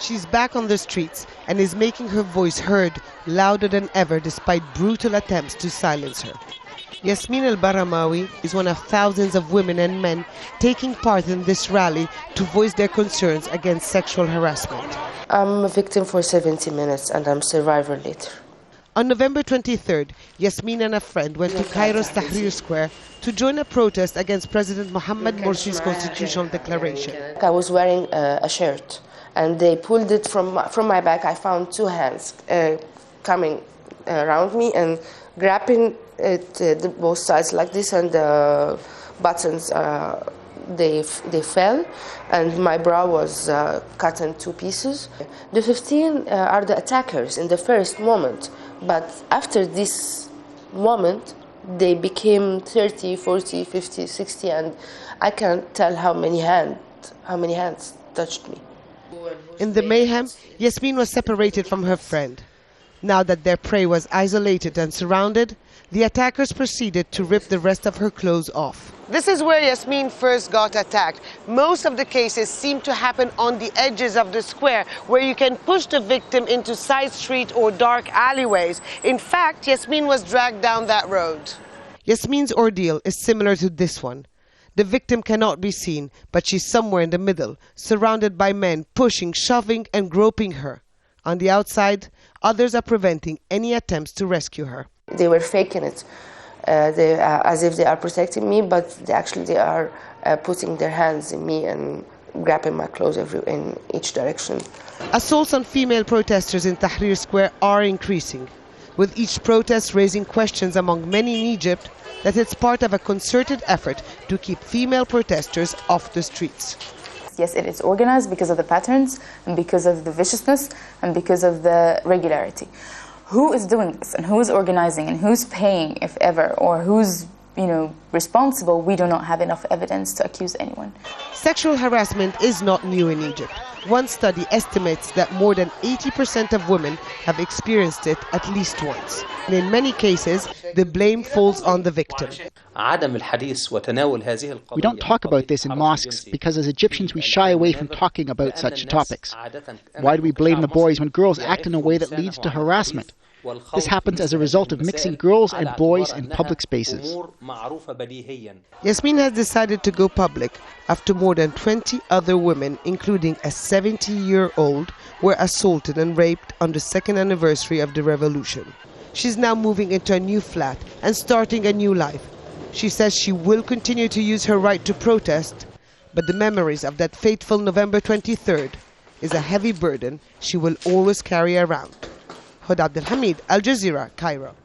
She's back on the streets and is making her voice heard louder than ever despite brutal attempts to silence her. Yasmin al-Baramawi is one of thousands of women and men taking part in this rally to voice their concerns against sexual harassment. I'm a victim for 70 minutes and I'm a survivor later. On November 23rd, Yasmin and a friend went to Cairo's Tahrir Square to join a protest against President Mohammed Morsi's constitutional declaration. I was wearing a shirt and they pulled it from my back. I found two hands coming around me and grabbing it both sides like this, and the buttons they fell and my bra was cut in two pieces. The 15 are the attackers in the first moment, but after this moment they became 30, 40, 50, 60, and I can't tell how many hands touched me. In the mayhem, Yasmin was separated from her friend. Now that their prey was isolated and surrounded, the attackers proceeded to rip the rest of her clothes off. This is where Yasmin first got attacked. Most of the cases seem to happen on the edges of the square, where you can push the victim into side street or dark alleyways. In fact, Yasmin was dragged down that road. Yasmin's ordeal is similar to this one. The victim cannot be seen, but she's somewhere in the middle, surrounded by men pushing, shoving and groping her. On the outside, others are preventing any attempts to rescue her. They were faking it, as if they are protecting me, but they are putting their hands in me and grabbing my clothes in each direction. Assaults on female protesters in Tahrir Square are increasing, with each protest raising questions among many in Egypt that it's part of a concerted effort to keep female protesters off the streets. Yes, it is organized because of the patterns and because of the viciousness and because of the regularity. Who is doing this and who is organizing and who's paying, if ever, or who's responsible, we do not have enough evidence to accuse anyone. Sexual harassment is not new in Egypt. One study estimates that more than 80% of women have experienced it at least once. And in many cases, the blame falls on the victim. We don't talk about this in mosques because as Egyptians we shy away from talking about such topics. Why do we blame the boys when girls act in a way that leads to harassment? This happens as a result of mixing girls and boys in public spaces. Yasmin has decided to go public after more than 20 other women, including a 70-year-old, were assaulted and raped on the second anniversary of the revolution. She's now moving into a new flat and starting a new life. She says she will continue to use her right to protest, but the memories of that fateful November 23rd is a heavy burden she will always carry around. Hoda Abdel-Hamid, Al Jazeera, Cairo.